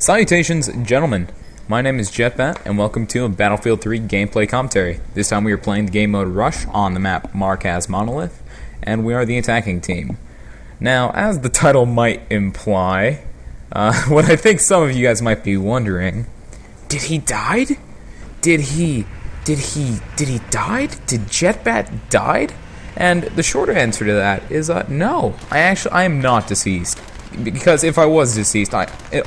Salutations, gentlemen. My name is Jetbat, and welcome to a Battlefield 3 gameplay commentary. This time we are playing the game mode Rush on the map Markaz Monolith, and we are the attacking team. Now, as the title might imply, what I think some of you guys might be wondering, did he die? Did he died? Did Jetbat died? And the shorter answer to that is no. I am not deceased. Because if I was deceased,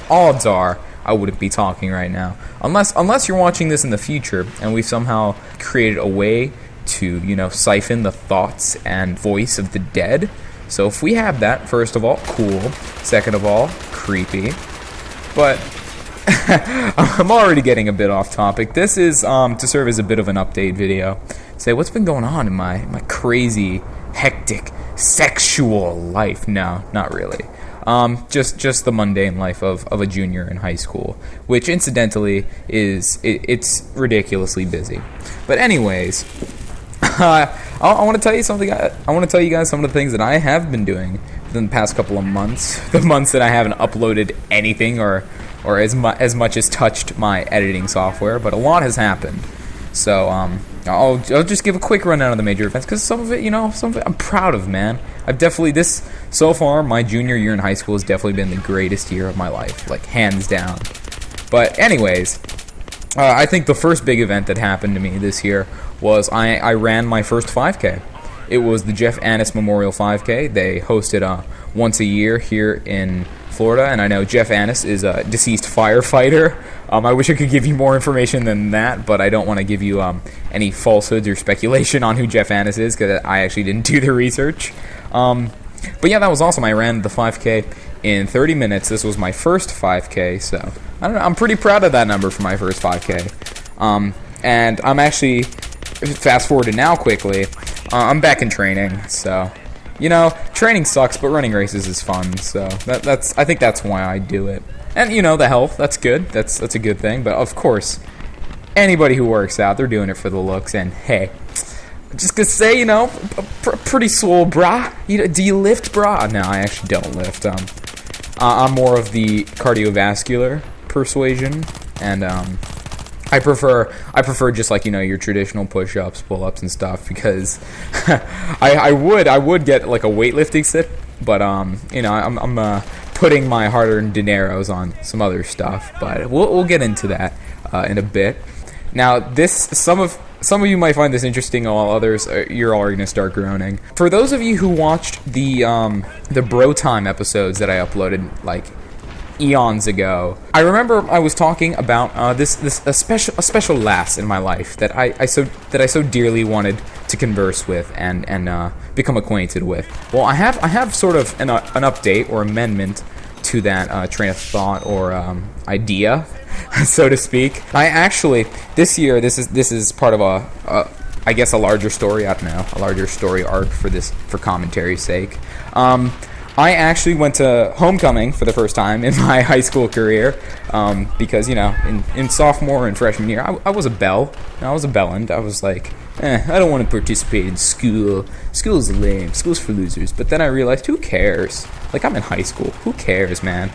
odds are I wouldn't be talking right now. Unless you're watching this in the future and we've somehow created a way to, siphon the thoughts and voice of the dead. So if we have that, first of all, cool. Second of all, creepy. But I'm already getting a bit off topic. This is to serve as a bit of an update video. Say what's been going on in my crazy, hectic, sexual life. No, not really. Just the mundane life of a junior in high school, which incidentally it's ridiculously busy. But anyways, I want to tell you something. I want to tell you guys some of the things that I have been doing in the past couple of months. The months that I haven't uploaded anything or as much as touched my editing software, but a lot has happened. So I'll just give a quick rundown of the major events because some of it, I'm proud of, man. So far, my junior year in high school has definitely been the greatest year of my life, like hands down. But anyways, I think the first big event that happened to me this year was I ran my first 5K. It was the Jeff Annis Memorial 5K. They host it once a year here in Florida, and I know Jeff Annis is a deceased firefighter. I wish I could give you more information than that, but I don't want to give you any falsehoods or speculation on who Jeff Annis is, because I actually didn't do the research. But yeah, that was awesome. I ran the 5K in 30 minutes. This was my first 5K, so I don't know. I'm pretty proud of that number for my first 5K. And I'm actually, fast forward to now quickly, I'm back in training, so... training sucks, but running races is fun, so I think that's why I do it. And, the health, that's good. That's a good thing, but of course, anybody who works out, they're doing it for the looks, and hey, just gonna say, pretty swole, brah. Do you lift, brah? No, I actually don't lift. I'm more of the cardiovascular persuasion, and, I prefer just like your traditional push-ups, pull-ups, and stuff because I would get like a weightlifting sit, but I'm putting my hard-earned dineros on some other stuff, but we'll get into that in a bit. Now some of you might find this interesting, while others you're already gonna start groaning. For those of you who watched the Bro Time episodes that I uploaded like eons ago, I remember I was talking about a special lass in my life that I so dearly wanted to converse with and become acquainted with. Well, I have sort of an update or amendment to that train of thought or idea, so to speak. I actually this year this is part of I guess a larger story. I don't know, a larger story arc for commentary's sake. I actually went to homecoming for the first time in my high school career because, in sophomore and freshman year, I was a belle. I was a bellend. I was like, I don't want to participate in school. School's lame. School's for losers. But then I realized, who cares? Like, I'm in high school. Who cares, man?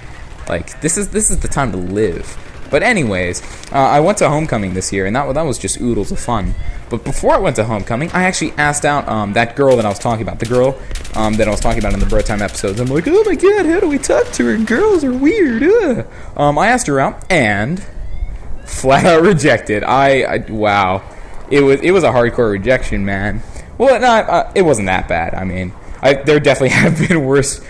Like, this is the time to live. But anyways, I went to homecoming this year, and that was just oodles of fun. But before I went to homecoming, I actually asked out that girl that I was talking about. The girl that I was talking about in the Bro Time episodes. I'm like, oh my god, how do we talk to her? Girls are weird. I asked her out, and flat out rejected. Wow. It was a hardcore rejection, man. Well, it wasn't that bad. I mean, there definitely have been worse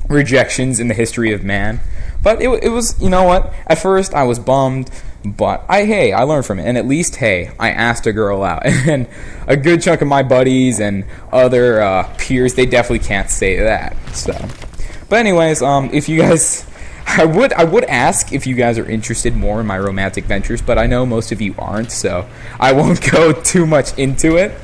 rejections in the history of man. But it was, what? At first, I was bummed, but I learned from it. And at least, I asked a girl out. And a good chunk of my buddies and other peers, they definitely can't say that. So, but anyways, if you guys, I would ask if you guys are interested more in my romantic ventures, but I know most of you aren't, so I won't go too much into it.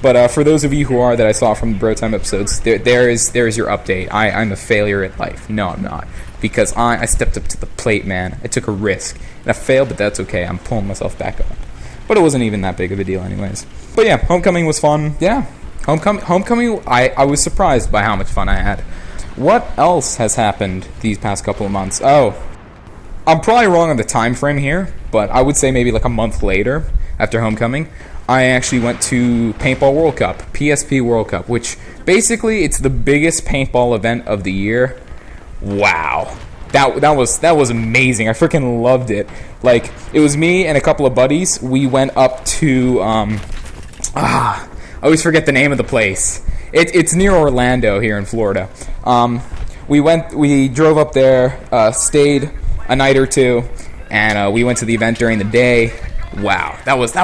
But for those of you who are, that I saw from the Bro Time episodes, there is your update. I'm a failure at life. No, I'm not. Because I stepped up to the plate, man. I took a risk. And I failed, but that's okay. I'm pulling myself back up. But it wasn't even that big of a deal anyways. But yeah, homecoming was fun. Yeah. Homecoming, I was surprised by how much fun I had. what else has happened these past couple of months? Oh, I'm probably wrong on the time frame here, but I would say maybe like a month later, after homecoming, I actually went to Paintball World Cup, PSP World Cup, which basically it's the biggest paintball event of the year. Wow. That was amazing. I freaking loved it. Like, it was me and a couple of buddies. We went up to I always forget the name of the place. It's near Orlando here in Florida. We drove up there, stayed a night or two, and we went to the event during the day. Wow, that was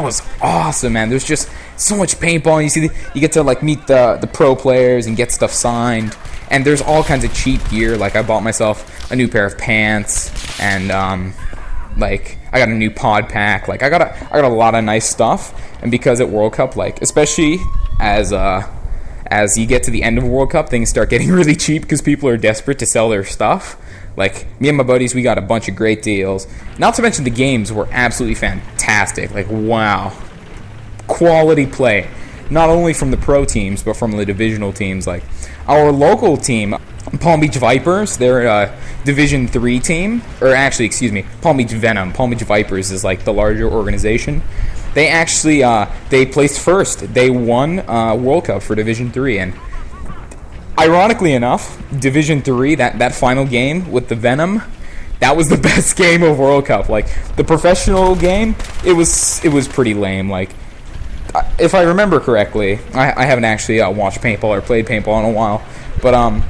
awesome, man. There's just so much paintball, and you get to like meet the pro players and get stuff signed. And there's all kinds of cheap gear. Like, I bought myself a new pair of pants, and like, I got a new pod pack. Like, I got a lot of nice stuff. And because at World Cup, like, especially as you get to the end of World Cup, things start getting really cheap because people are desperate to sell their stuff. Like, me and my buddies, we got a bunch of great deals. Not to mention the games were absolutely fantastic. Like, wow. Quality play. Not only from the pro teams, but from the divisional teams. Like, our local team, Palm Beach Vipers, they're a Division 3 team. Or actually, excuse me, Palm Beach Venom. Palm Beach Vipers is like the larger organization. They actually, they placed first. They won World Cup for Division 3. And ironically enough, Division 3, that final game with the Venom, that was the best game of World Cup. Like, the professional game, it was pretty lame. Like, if I remember correctly, I haven't actually watched paintball or played paintball in a while, but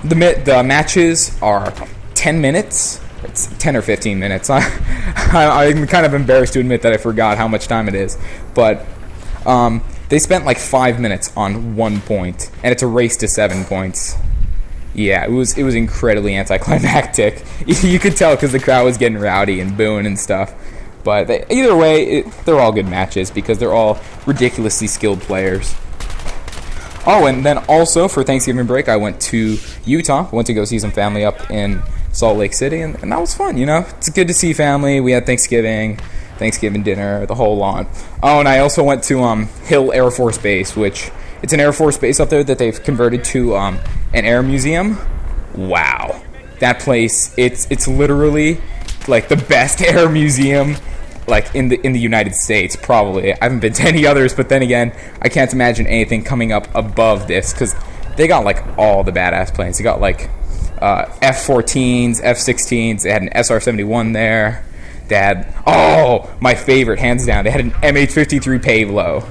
the matches are 10 minutes. It's 10 or 15 minutes. I'm kind of embarrassed to admit that I forgot how much time it is, but they spent like 5 minutes on 1 point, and it's a race to 7 points. Yeah, it was incredibly anticlimactic. You could tell because the crowd was getting rowdy and booing and stuff. But either way, they're all good matches because they're all ridiculously skilled players. Oh, and then also for Thanksgiving break, I went to Utah. Went to go see some family up in Salt Lake City, and that was fun, you know? It's good to see family. We had Thanksgiving dinner, the whole lot. Oh, and I also went to Hill Air Force Base, which it's an Air Force base up there that they've converted to an air museum. Wow. That place, it's literally like the best air museum like in the United States, probably. I haven't been to any others, but then again, I can't imagine anything coming up above this because they got like all the badass planes. They got like F-14s, F-16s. They had an SR-71 there. They had, oh, my favorite, hands down, they had an MH-53 Pavlo.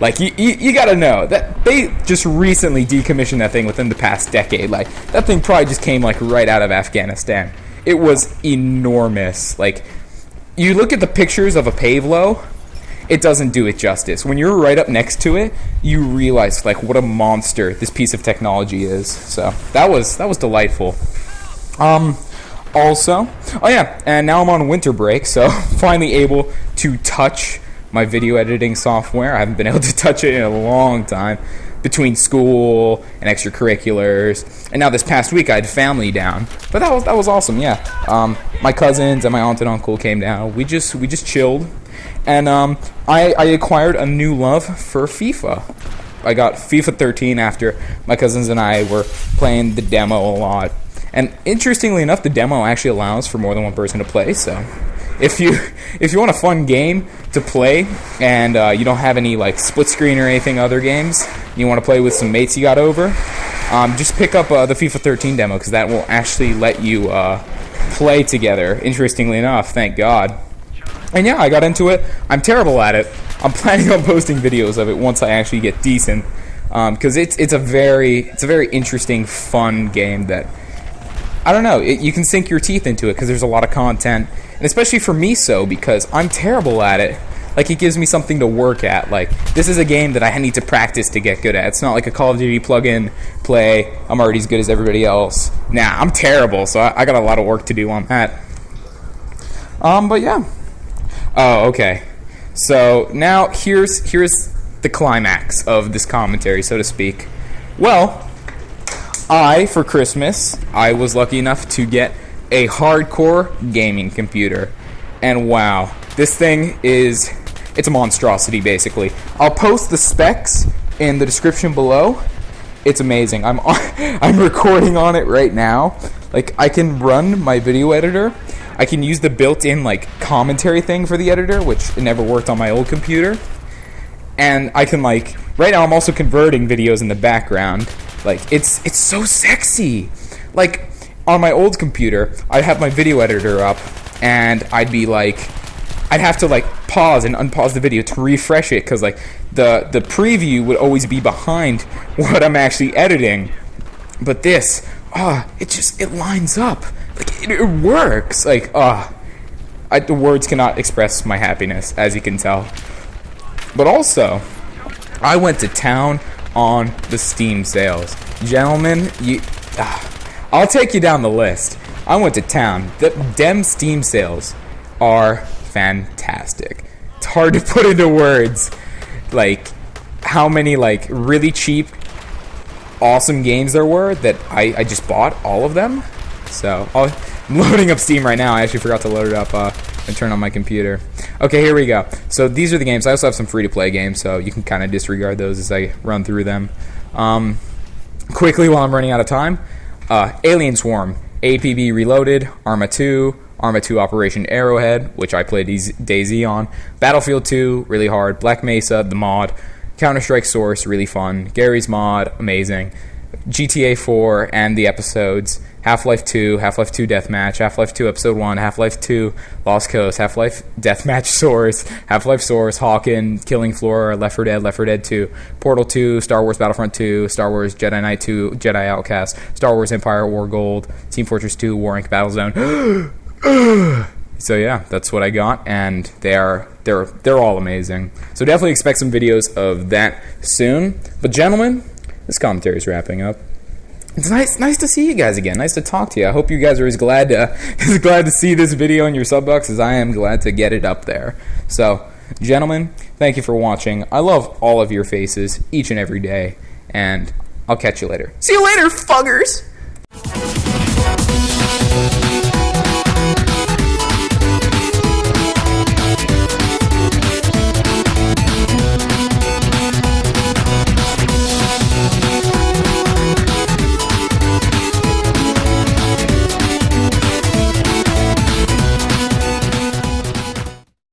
Like, you gotta know that they just recently decommissioned that thing within the past decade. Like, that thing probably just came like right out of Afghanistan. It was enormous. Like, you look at the pictures of a Pavlo, it doesn't do it justice. When you're right up next to it, you realize like what a monster this piece of technology is. So that was delightful. Also, oh yeah, and now I'm on winter break, so finally able to touch my video editing software. I haven't been able to touch it in a long time between school and extracurriculars. And now this past week I had family down, but that was awesome. Yeah, my cousins and my aunt and uncle came down. We just chilled, and I acquired a new love for FIFA. I got FIFA 13 after my cousins and I were playing the demo a lot. And interestingly enough, the demo actually allows for more than one person to play. So if you want a fun game to play and you don't have any like split screen or anything other games, you want to play with some mates you got over, just pick up the FIFA 13 demo because that will actually let you play together. Interestingly enough, thank God. And yeah, I got into it. I'm terrible at it. I'm planning on posting videos of it once I actually get decent, because it's a very interesting, fun game that, I don't know, you can sink your teeth into it because there's a lot of content, and especially for me because I'm terrible at it. Like, it gives me something to work at. Like, this is a game that I need to practice to get good at. It's not like a Call of Duty plug-in play. I'm already as good as everybody else. Nah, I'm terrible, so I got a lot of work to do on that. But yeah. Oh, okay. So now here's the climax of this commentary, so to speak. Well, for Christmas, I was lucky enough to get a hardcore gaming computer. And wow, this thing it's a monstrosity, basically. I'll post the specs in the description below. It's amazing. I'm recording on it right now. Like, I can run my video editor. I can use the built-in like commentary thing for the editor, which it never worked on my old computer. And I can like right now I'm also converting videos in the background. Like, it's so sexy. Like, on my old computer, I'd have my video editor up and I'd have to like pause and unpause the video to refresh it, because like the preview would always be behind what I'm actually editing. But this, it lines up. Like, it works. Like, the words cannot express my happiness, as you can tell. But also, I went to town on the Steam sales. Gentlemen, I'll take you down the list. I went to town. The dem Steam sales are fantastic. It's hard to put into words, like, how many, like, really cheap, awesome games there were that I just bought all of them. So, I'm loading up Steam right now. I actually forgot to load it up and turn on my computer. Okay, here we go. So, these are the games. I also have some free-to-play games, so you can kind of disregard those as I run through them. Quickly, while I'm running out of time, Alien Swarm, ATAPI Reloaded, Arma 2, Arma 2 Operation Arrowhead, which I played DayZ on, Battlefield 2, really hard, Black Mesa, the mod, Counter-Strike Source, really fun, Gary's mod, amazing, GTA 4 and the episodes, Half-Life 2, Half-Life 2 Deathmatch, Half-Life 2 Episode 1, Half-Life 2 Lost Coast, Half-Life Deathmatch Source, Half-Life Source, Hawken, Killing Floor, Left 4 Dead 2, Portal 2, Star Wars Battlefront 2, Star Wars Jedi Knight 2, Jedi Outcast, Star Wars Empire War Gold, Team Fortress 2, War Inc. Battlezone. So yeah, that's what I got, and they're all amazing. So definitely expect some videos of that soon. But gentlemen, this commentary is wrapping up. It's nice to see you guys again. Nice to talk to you. I hope you guys are as glad to see this video in your sub box as I am glad to get it up there. So, gentlemen, thank you for watching. I love all of your faces each and every day, and I'll catch you later. See you later, fuckers!